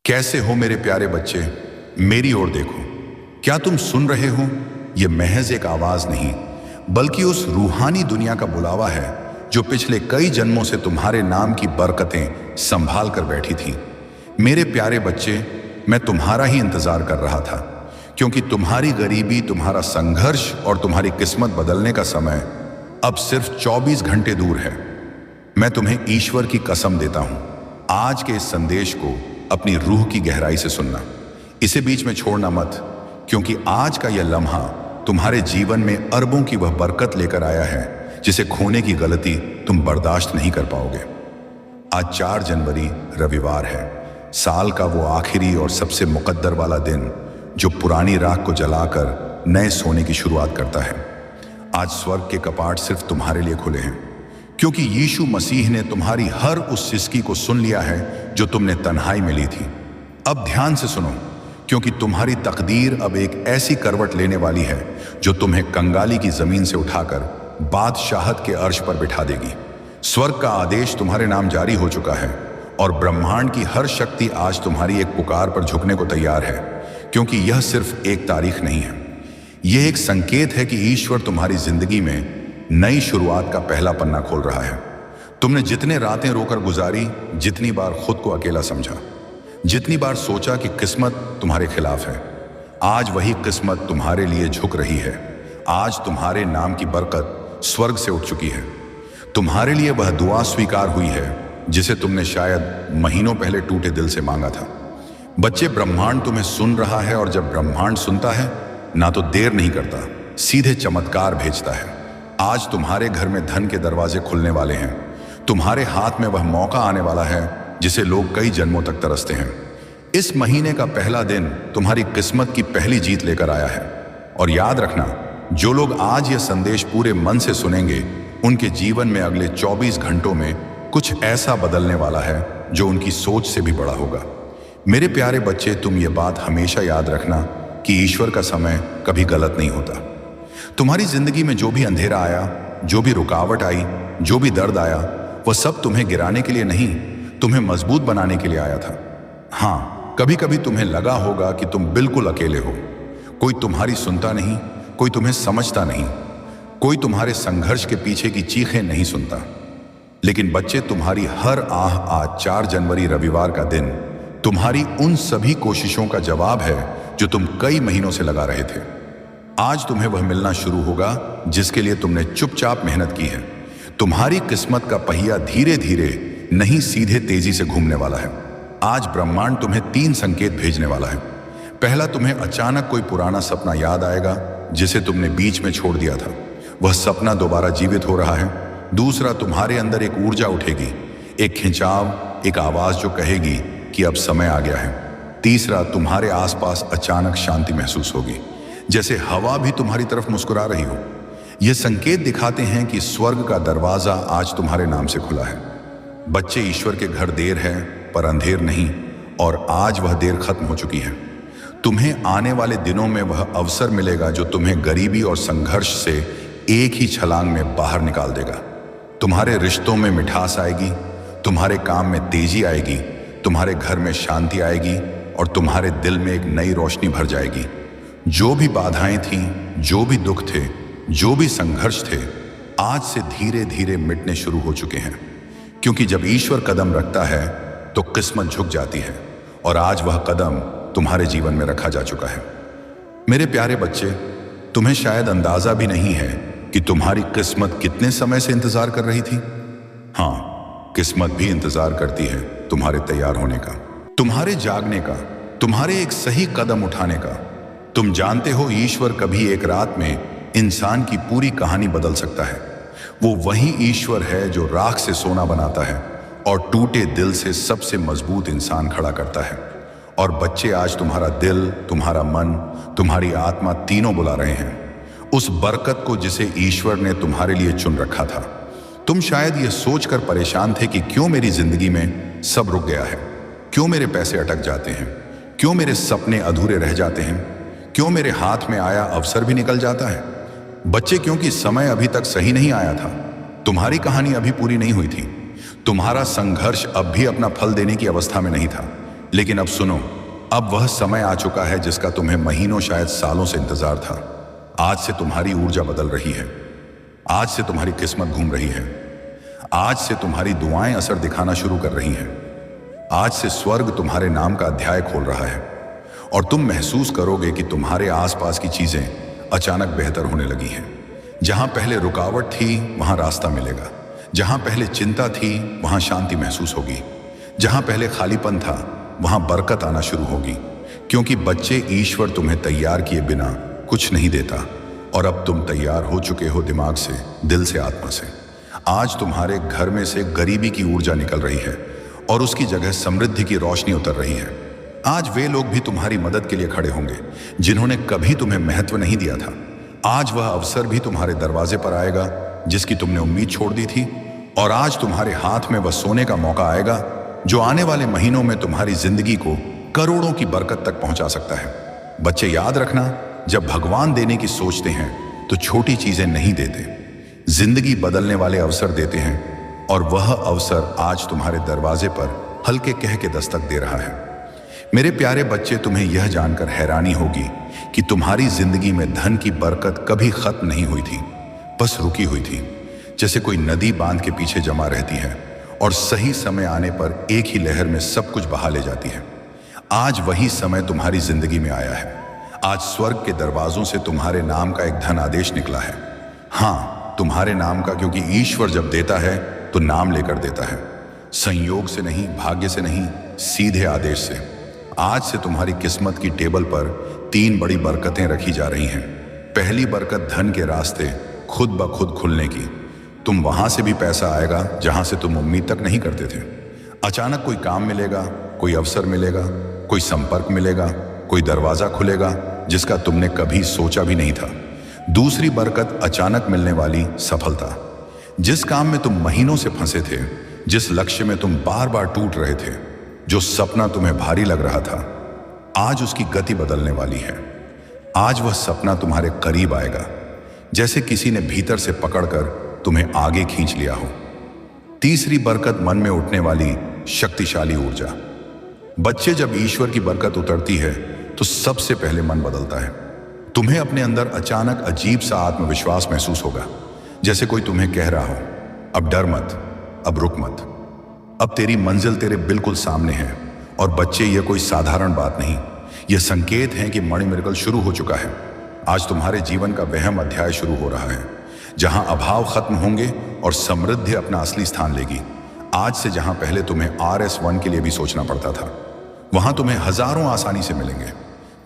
कैसे हो मेरे प्यारे बच्चे? मेरी ओर देखो। क्या तुम सुन रहे हो? यह महज एक आवाज नहीं, बल्कि उस रूहानी दुनिया का बुलावा है जो पिछले कई जन्मों से तुम्हारे नाम की बरकतें संभाल कर बैठी थी। मेरे प्यारे बच्चे, मैं तुम्हारा ही इंतजार कर रहा था, क्योंकि तुम्हारी गरीबी, तुम्हारा संघर्ष और तुम्हारी किस्मत बदलने का समय अब सिर्फ 24 घंटे दूर है। मैं तुम्हें ईश्वर की कसम देता हूं, आज के इस संदेश को अपनी रूह की गहराई से सुनना, इसे बीच में छोड़ना मत, क्योंकि आज का यह लम्हा तुम्हारे जीवन में अरबों की वह बरकत लेकर आया है जिसे खोने की गलती तुम बर्दाश्त नहीं कर पाओगे। आज 4 जनवरी रविवार है, साल का वो आखिरी और सबसे मुकद्दर वाला दिन जो पुरानी राख को जलाकर नए सोने की शुरुआत करता है। आज स्वर्ग के कपाट सिर्फ तुम्हारे लिए खुले हैं, क्योंकि यीशु मसीह ने तुम्हारी हर उस सिसकी को सुन लिया है जो तुमने तन्हाई में ली थी। अब ध्यान से सुनो, क्योंकि तुम्हारी तकदीर अब एक ऐसी करवट लेने वाली है जो तुम्हें कंगाली की जमीन से उठाकर बादशाहत के अर्श पर बिठा देगी। स्वर्ग का आदेश तुम्हारे नाम जारी हो चुका है और ब्रह्मांड की हर शक्ति आज तुम्हारी एक पुकार पर झुकने को तैयार है, क्योंकि यह सिर्फ एक तारीख नहीं है, यह एक संकेत है कि ईश्वर तुम्हारी जिंदगी में नई शुरुआत का पहला पन्ना खोल रहा है। तुमने जितने रातें रोकर गुजारी, जितनी बार खुद को अकेला समझा, जितनी बार सोचा कि किस्मत तुम्हारे खिलाफ है, आज वही किस्मत तुम्हारे लिए झुक रही है। आज तुम्हारे नाम की बरकत स्वर्ग से उठ चुकी है। तुम्हारे लिए वह दुआ स्वीकार हुई है जिसे तुमने शायद महीनों पहले टूटे दिल से मांगा था। बच्चे, ब्रह्मांड तुम्हें सुन रहा है, और जब ब्रह्मांड सुनता है ना तो देर नहीं करता, सीधे चमत्कार भेजता है। आज तुम्हारे घर में धन के दरवाजे खुलने वाले हैं। तुम्हारे हाथ में वह मौका आने वाला है जिसे लोग कई जन्मों तक तरसते हैं। इस महीने का पहला दिन तुम्हारी किस्मत की पहली जीत लेकर आया है। और याद रखना, जो लोग आज यह संदेश पूरे मन से सुनेंगे, उनके जीवन में अगले 24 घंटों में कुछ ऐसा बदलने वाला है जो उनकी सोच से भी बड़ा होगा। मेरे प्यारे बच्चे, तुम ये बात हमेशा याद रखना कि ईश्वर का समय कभी गलत नहीं होता। तुम्हारी जिंदगी में जो भी अंधेरा आया, जो भी रुकावट आई, जो भी दर्द आया, वह सब तुम्हें गिराने के लिए नहीं, तुम्हें मजबूत बनाने के लिए आया था। हाँ, कभी कभी तुम्हें लगा होगा कि तुम बिल्कुल अकेले हो, कोई तुम्हारी सुनता नहीं, कोई तुम्हें समझता नहीं, कोई तुम्हारे संघर्ष के पीछे की चीखें नहीं सुनता। लेकिन बच्चे, तुम्हारी हर आह आज 4 जनवरी रविवार का दिन तुम्हारी उन सभी कोशिशों का जवाब है जो तुम कई महीनों से लगा रहे थे। आज तुम्हें वह मिलना शुरू होगा जिसके लिए तुमने चुपचाप मेहनत की है। तुम्हारी किस्मत का पहिया धीरे धीरे नहीं, सीधे तेजी से घूमने वाला है। आज ब्रह्मांड तुम्हें 3 संकेत भेजने वाला है। पहला, तुम्हें अचानक कोई पुराना सपना याद आएगा जिसे तुमने बीच में छोड़ दिया था। वह सपना दोबारा जीवित हो रहा है। दूसरा, तुम्हारे अंदर एक ऊर्जा उठेगी, एक खिंचाव, एक आवाज जो कहेगी कि अब समय आ गया है। तीसरा, तुम्हारे आसपास अचानक शांति महसूस होगी, जैसे हवा भी तुम्हारी तरफ मुस्कुरा रही हो। ये संकेत दिखाते हैं कि स्वर्ग का दरवाजा आज तुम्हारे नाम से खुला है। बच्चे, ईश्वर के घर देर है पर अंधेर नहीं, और आज वह देर खत्म हो चुकी है। तुम्हें आने वाले दिनों में वह अवसर मिलेगा जो तुम्हें गरीबी और संघर्ष से एक ही छलांग में बाहर निकाल देगा। तुम्हारे रिश्तों में मिठास आएगी, तुम्हारे काम में तेजी आएगी, तुम्हारे घर में शांति आएगी, और तुम्हारे दिल में एक नई रोशनी भर जाएगी। जो भी बाधाएं थीं, जो भी दुख थे, जो भी संघर्ष थे, आज से धीरे धीरे मिटने शुरू हो चुके हैं। क्योंकि जब ईश्वर कदम रखता है तो किस्मत झुक जाती है, और आज वह कदम तुम्हारे जीवन में रखा जा चुका है। मेरे प्यारे बच्चे, तुम्हें शायद अंदाजा भी नहीं है कि तुम्हारी किस्मत कितने समय से इंतजार कर रही थी। हाँ, किस्मत भी इंतजार करती है तुम्हारे तैयार होने का, तुम्हारे जागने का, तुम्हारे एक सही कदम उठाने का। तुम जानते हो, ईश्वर कभी एक रात में इंसान की पूरी कहानी बदल सकता है। वो वही ईश्वर है जो राख से सोना बनाता है और टूटे दिल से सबसे मजबूत इंसान खड़ा करता है। और बच्चे, आज तुम्हारा दिल, तुम्हारा मन, तुम्हारी आत्मा तीनों बुला रहे हैं उस बरकत को जिसे ईश्वर ने तुम्हारे लिए चुन रखा था। तुम शायद ये सोचकर परेशान थे कि क्यों मेरी जिंदगी में सब रुक गया है, क्यों मेरे पैसे अटक जाते हैं, क्यों मेरे सपने अधूरे रह जाते हैं, क्यों मेरे हाथ में आया अवसर भी निकल जाता है। बच्चे, क्योंकि समय अभी तक सही नहीं आया था। तुम्हारी कहानी अभी पूरी नहीं हुई थी। तुम्हारा संघर्ष अब भी अपना फल देने की अवस्था में नहीं था। लेकिन अब सुनो, अब वह समय आ चुका है जिसका तुम्हें महीनों शायद सालों से इंतजार था। आज से तुम्हारी ऊर्जा बदल रही है। आज से तुम्हारी किस्मत घूम रही है। आज से तुम्हारी दुआएं असर दिखाना शुरू कर रही हैं। आज से स्वर्ग तुम्हारे नाम का अध्याय खोल रहा है और तुम महसूस करोगे कि तुम्हारे आसपास की चीजें अचानक बेहतर होने लगी हैं। जहां पहले रुकावट थी वहां रास्ता मिलेगा। जहां पहले चिंता थी वहां शांति महसूस होगी। जहां पहले खालीपन था वहां बरकत आना शुरू होगी। क्योंकि बच्चे, ईश्वर तुम्हें तैयार किए बिना कुछ नहीं देता और अब तुम तैयार हो चुके हो, दिमाग से, दिल से, आत्मा से। आज तुम्हारे घर में से गरीबी की ऊर्जा निकल रही है और उसकी जगह समृद्धि की रोशनी उतर रही है। आज वे लोग भी तुम्हारी मदद के लिए खड़े होंगे जिन्होंने कभी तुम्हें महत्व नहीं दिया था। आज वह अवसर भी तुम्हारे दरवाजे पर आएगा जिसकी तुमने उम्मीद छोड़ दी थी। और आज तुम्हारे हाथ में वह सोने का मौका आएगा जो आने वाले महीनों में तुम्हारी जिंदगी को करोड़ों की बरकत तक पहुंचा सकता है। बच्चे, याद रखना, जब भगवान देने की सोचते हैं तो छोटी चीजें नहीं देते, जिंदगी बदलने वाले अवसर देते हैं। और वह अवसर आज तुम्हारे दरवाजे पर हल्के कह के दस्तक दे रहा है। मेरे प्यारे बच्चे, तुम्हें यह जानकर हैरानी होगी कि तुम्हारी जिंदगी में धन की बरकत कभी खत्म नहीं हुई थी, बस रुकी हुई थी। जैसे कोई नदी बांध के पीछे जमा रहती है और सही समय आने पर एक ही लहर में सब कुछ बहा ले जाती है। आज वही समय तुम्हारी जिंदगी में आया है। आज स्वर्ग के दरवाजों से तुम्हारे नाम का एक धन आदेश निकला है। हाँ, तुम्हारे नाम का, क्योंकि ईश्वर जब देता है तो नाम लेकर देता है। संयोग से नहीं, भाग्य से नहीं, सीधे आदेश से। आज से तुम्हारी किस्मत की टेबल पर 3 बड़ी बरकतें रखी जा रही हैं। पहली बरकत, धन के रास्ते खुद ब खुद खुलने की। तुम वहां से भी पैसा आएगा जहां से तुम उम्मीद तक नहीं करते थे। अचानक कोई काम मिलेगा, कोई अवसर मिलेगा, कोई संपर्क मिलेगा, कोई दरवाजा खुलेगा जिसका तुमने कभी सोचा भी नहीं था। दूसरी बरकत, अचानक मिलने वाली सफलता। जिस काम में तुम महीनों से फंसे थे, जिस लक्ष्य में तुम बार बार टूट रहे थे, जो सपना तुम्हें भारी लग रहा था, आज उसकी गति बदलने वाली है। आज वह सपना तुम्हारे करीब आएगा, जैसे किसी ने भीतर से पकड़कर तुम्हें आगे खींच लिया हो। तीसरी बरकत, मन में उठने वाली शक्तिशाली ऊर्जा। बच्चे, जब ईश्वर की बरकत उतरती है तो सबसे पहले मन बदलता है। तुम्हें अपने अंदर अचानक अजीब सा आत्मविश्वास महसूस होगा, जैसे कोई तुम्हें कह रहा हो, अब डर मत, अब रुक मत, अब तेरी मंजिल तेरे बिल्कुल सामने है। और बच्चे, यह कोई साधारण बात नहीं, यह संकेत है कि मणि मिरेकल शुरू हो चुका है। आज तुम्हारे जीवन का वहम अध्याय शुरू हो रहा है, जहां अभाव खत्म होंगे और समृद्धि अपना असली स्थान लेगी। आज से जहां पहले तुम्हें RS1 के लिए भी सोचना पड़ता था, वहां तुम्हें हजारों आसानी से मिलेंगे।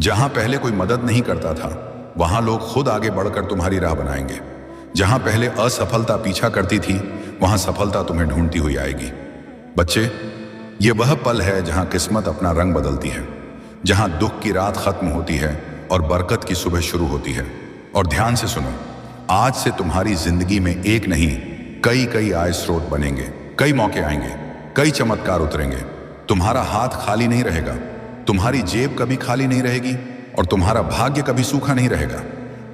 जहां पहले कोई मदद नहीं करता था, वहां लोग खुद आगे बढ़कर तुम्हारी राह बनाएंगे। जहां पहले असफलता पीछा करती थी, वहां सफलता तुम्हें ढूंढती हुई आएगी। बच्चे, ये वह पल है जहां किस्मत अपना रंग बदलती है, जहां दुख की रात खत्म होती है और बरकत की सुबह शुरू होती है। और ध्यान से सुनो, आज से तुम्हारी जिंदगी में एक नहीं, कई कई आय स्रोत बनेंगे, कई मौके आएंगे, कई चमत्कार उतरेंगे। तुम्हारा हाथ खाली नहीं रहेगा, तुम्हारी जेब कभी खाली नहीं रहेगी और तुम्हारा भाग्य कभी सूखा नहीं रहेगा।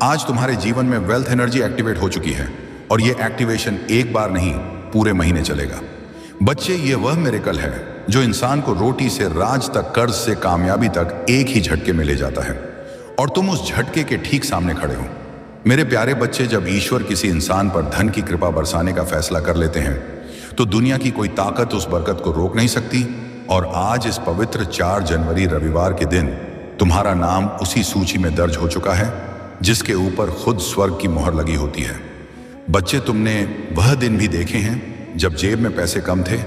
आज तुम्हारे जीवन में वेल्थ एनर्जी एक्टिवेट हो चुकी है और ये एक्टिवेशन एक बार नहीं, पूरे महीने चलेगा। बच्चे, ये वह मिरेकल है जो इंसान को रोटी से राज तक, कर्ज से कामयाबी तक एक ही झटके में ले जाता है और तुम उस झटके के ठीक सामने खड़े हो। मेरे प्यारे बच्चे, जब ईश्वर किसी इंसान पर धन की कृपा बरसाने का फैसला कर लेते हैं तो दुनिया की कोई ताकत उस बरकत को रोक नहीं सकती। और आज इस पवित्र 4 जनवरी रविवार के दिन तुम्हारा नाम उसी सूची में दर्ज हो चुका है जिसके ऊपर खुद स्वर्ग की मोहर लगी होती है। बच्चे, तुमने वह दिन भी देखे हैं जब जेब में पैसे कम थे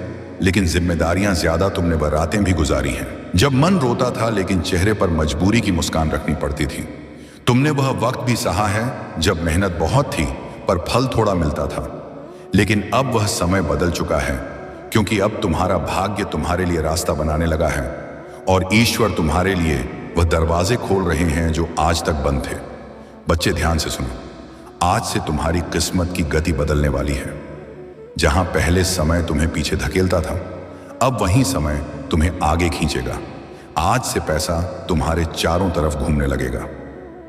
लेकिन जिम्मेदारियां ज्यादा। तुमने वह रातें भी गुजारी हैं जब मन रोता था लेकिन चेहरे पर मजबूरी की मुस्कान रखनी पड़ती थी। तुमने वह वक्त भी सहा है जब मेहनत बहुत थी पर फल थोड़ा मिलता था। लेकिन अब वह समय बदल चुका है, क्योंकि अब तुम्हारा भाग्य तुम्हारे लिए रास्ता बनाने लगा है और ईश्वर तुम्हारे लिए वह दरवाजे खोल रहे हैं जो आज तक बंद थे। बच्चे, ध्यान से सुनो, आज से तुम्हारी किस्मत की गति बदलने वाली है। जहां पहले समय तुम्हें पीछे धकेलता था, अब वही समय तुम्हें आगे खींचेगा। आज से पैसा तुम्हारे चारों तरफ घूमने लगेगा।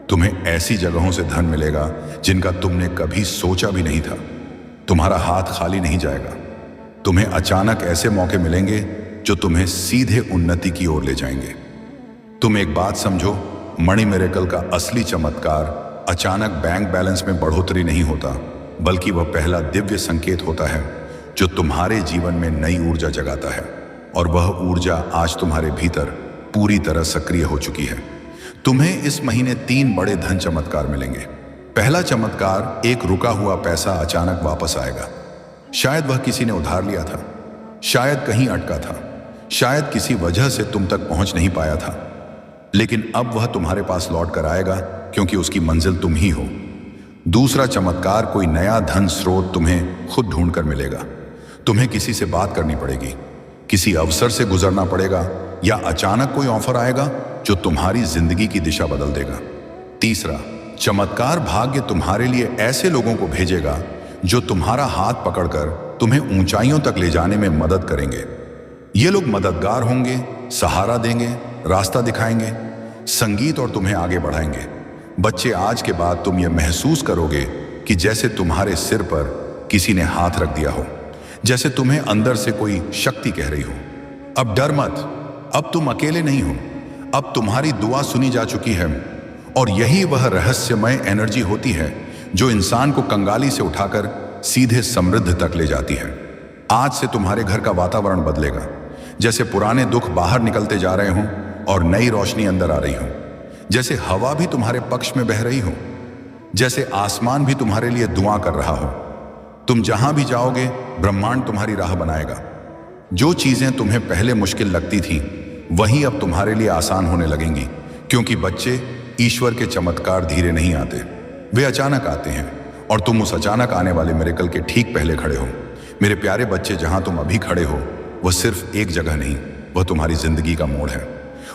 तुम्हें ऐसी जगहों से धन मिलेगा जिनका तुमने कभी सोचा भी नहीं था। तुम्हारा हाथ खाली नहीं जाएगा। तुम्हें अचानक ऐसे मौके मिलेंगे जो तुम्हें सीधे उन्नति की ओर ले जाएंगे। तुम एक बात समझो, मणि मिरेकल का असली चमत्कार अचानक बैंक बैलेंस में बढ़ोतरी नहीं होता, बल्कि वह पहला दिव्य संकेत होता है जो तुम्हारे जीवन में नई ऊर्जा जगाता है। और वह ऊर्जा आज तुम्हारे भीतर पूरी तरह सक्रिय हो चुकी है। तुम्हें इस महीने 3 बड़े धन चमत्कार मिलेंगे। पहला चमत्कार, एक रुका हुआ पैसा अचानक वापस आएगा। शायद वह किसी ने उधार लिया था, शायद कहीं अटका था, शायद किसी वजह से तुम तक पहुंच नहीं पाया था, लेकिन अब वह तुम्हारे पास लौट कर आएगा, क्योंकि उसकी मंजिल तुम ही हो। दूसरा चमत्कार, कोई नया धन स्रोत तुम्हें खुद ढूंढ कर मिलेगा। तुम्हें किसी से बात करनी पड़ेगी, किसी अवसर से गुजरना पड़ेगा, या अचानक कोई ऑफर आएगा जो तुम्हारी जिंदगी की दिशा बदल देगा। तीसरा चमत्कार, भाग्य तुम्हारे लिए ऐसे लोगों को भेजेगा जो तुम्हारा हाथ पकड़कर तुम्हें ऊंचाइयों तक ले जाने में मदद करेंगे। ये लोग मददगार होंगे, सहारा देंगे, रास्ता दिखाएंगे, संगीत और तुम्हें आगे बढ़ाएंगे। बच्चे, आज के बाद तुम ये महसूस करोगे कि जैसे तुम्हारे सिर पर किसी ने हाथ रख दिया हो, जैसे तुम्हें अंदर से कोई शक्ति कह रही हो, अब डर मत, अब तुम अकेले नहीं हो, अब तुम्हारी दुआ सुनी जा चुकी है। और यही वह रहस्यमय एनर्जी होती है जो इंसान को कंगाली से उठाकर सीधे समृद्ध तक ले जाती है। आज से तुम्हारे घर का वातावरण बदलेगा, जैसे पुराने दुख बाहर निकलते जा रहे हों और नई रोशनी अंदर आ रही हो, जैसे हवा भी तुम्हारे पक्ष में बह रही हो, जैसे आसमान भी तुम्हारे लिए दुआ कर रहा हो। तुम जहां भी जाओगे, ब्रह्मांड तुम्हारी राह बनाएगा। जो चीजें तुम्हें पहले मुश्किल लगती थीं, वही अब तुम्हारे लिए आसान होने लगेंगी, क्योंकि बच्चे, ईश्वर के चमत्कार धीरे नहीं आते, वे अचानक आते हैं, और तुम उस अचानक आने वाले मिरेकल के ठीक पहले खड़े हो। मेरे प्यारे बच्चे, जहां तुम अभी खड़े हो वह सिर्फ एक जगह नहीं, वह तुम्हारी जिंदगी का मोड़ है।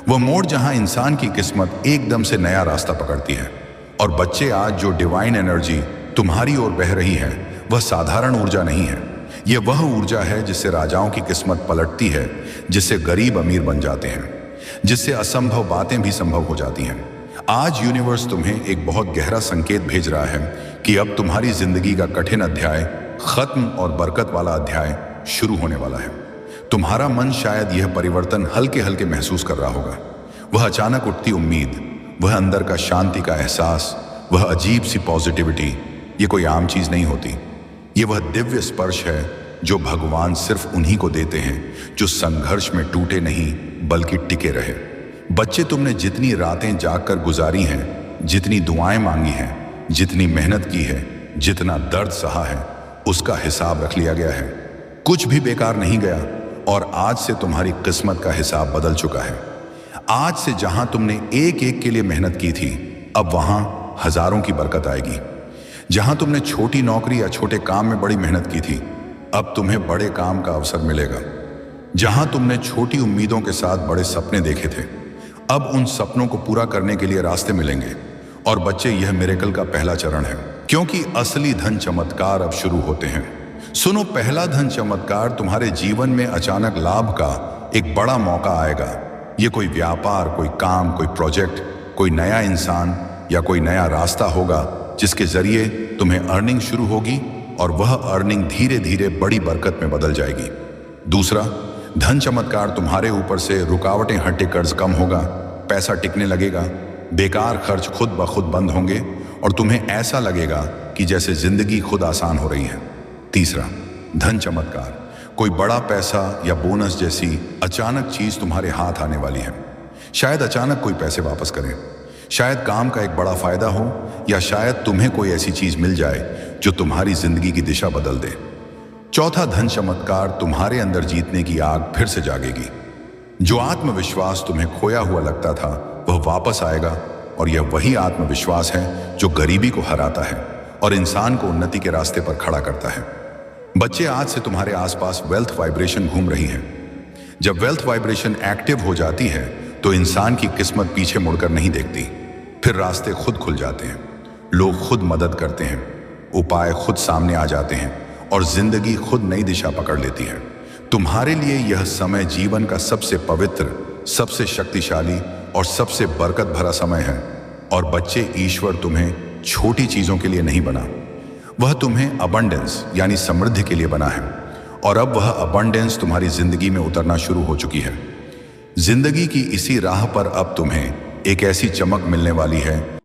वह मोड़ जहां इंसान की किस्मत एकदम से नया रास्ता पकड़ती है। और बच्चे, आज जो डिवाइन एनर्जी तुम्हारी ओर बह रही है, वह साधारण ऊर्जा नहीं है। यह वह ऊर्जा है जिससे राजाओं की किस्मत पलटती है, जिससे गरीब अमीर बन जाते हैं, जिससे असंभव बातें भी संभव हो जाती हैं। आज यूनिवर्स तुम्हें एक बहुत गहरा संकेत भेज रहा है कि अब तुम्हारी जिंदगी का कठिन अध्याय खत्म और बरकत वाला अध्याय शुरू होने वाला है। तुम्हारा मन शायद यह परिवर्तन हल्के हल्के महसूस कर रहा होगा। वह अचानक उठती उम्मीद, वह अंदर का शांति का एहसास, वह अजीब सी पॉजिटिविटी, ये कोई आम चीज नहीं होती। ये वह दिव्य स्पर्श है जो भगवान सिर्फ उन्हीं को देते हैं जो संघर्ष में टूटे नहीं बल्कि टिके रहे। बच्चे, तुमने जितनी रातें जागकर गुजारी हैं, जितनी दुआएं मांगी हैं, जितनी मेहनत की है, जितना दर्द सहा है, उसका हिसाब रख लिया गया है। कुछ भी बेकार नहीं गया, और आज से तुम्हारी किस्मत का हिसाब बदल चुका है। आज से जहां तुमने एक एक के लिए मेहनत की थी, अब वहां हजारों की बरकत आएगी। जहां तुमने छोटी नौकरी या छोटे काम में बड़ी मेहनत की थी, अब तुम्हें बड़े काम का अवसर मिलेगा। जहां तुमने छोटी उम्मीदों के साथ बड़े सपने देखे थे, अब उन सपनों को पूरा करने के लिए रास्ते मिलेंगे। और बच्चे, यह मिरेकल का पहला चरण है, क्योंकि असली धन चमत्कार अब शुरू होते हैं। सुनो, पहला धन चमत्कार, तुम्हारे जीवन में अचानक लाभ का एक बड़ा मौका आएगा। यह कोई व्यापार, कोई काम, कोई प्रोजेक्ट, कोई नया इंसान या कोई नया रास्ता होगा जिसके जरिए तुम्हें अर्निंग शुरू होगी, और वह अर्निंग धीरे धीरे बड़ी बरकत में बदल जाएगी। दूसरा धन चमत्कार, तुम्हारे ऊपर से रुकावटें हटे, कर्ज कम होगा, पैसा टिकने लगेगा, बेकार खर्च खुद ब खुद बंद होंगे, और तुम्हें ऐसा लगेगा कि जैसे जिंदगी खुद आसान हो रही है। तीसरा धन चमत्कार, कोई बड़ा पैसा या बोनस जैसी अचानक चीज तुम्हारे हाथ आने वाली है। शायद अचानक कोई पैसे वापस करे, शायद काम का एक बड़ा फायदा हो, या शायद तुम्हें कोई ऐसी चीज मिल जाए जो तुम्हारी जिंदगी की दिशा बदल दे। चौथा धन चमत्कार, तुम्हारे अंदर जीतने की आग फिर से जागेगी। जो आत्मविश्वास तुम्हें खोया हुआ लगता था, वह वापस आएगा, और यह वही आत्मविश्वास है जो गरीबी को हराता है और इंसान को उन्नति के रास्ते पर खड़ा करता है। बच्चे, आज से तुम्हारे आसपास वेल्थ वाइब्रेशन घूम रही है। जब वेल्थ वाइब्रेशन एक्टिव हो जाती है, तो इंसान की किस्मत पीछे मुड़कर नहीं देखती। फिर रास्ते खुद खुल जाते हैं, लोग खुद मदद करते हैं, उपाय खुद सामने आ जाते हैं, और जिंदगी खुद नई दिशा पकड़ लेती है। तुम्हारे लिए यह समय जीवन का सबसे पवित्र, सबसे शक्तिशाली और सबसे बरकत भरा समय है। और बच्चे, ईश्वर तुम्हें छोटी चीजों के लिए नहीं बना, वह तुम्हें अबंडेंस यानी समृद्धि के लिए बना है। और अब वह अबंडेंस तुम्हारी जिंदगी में उतरना शुरू हो चुकी है। जिंदगी की इसी राह पर अब तुम्हें एक ऐसी चमक मिलने वाली है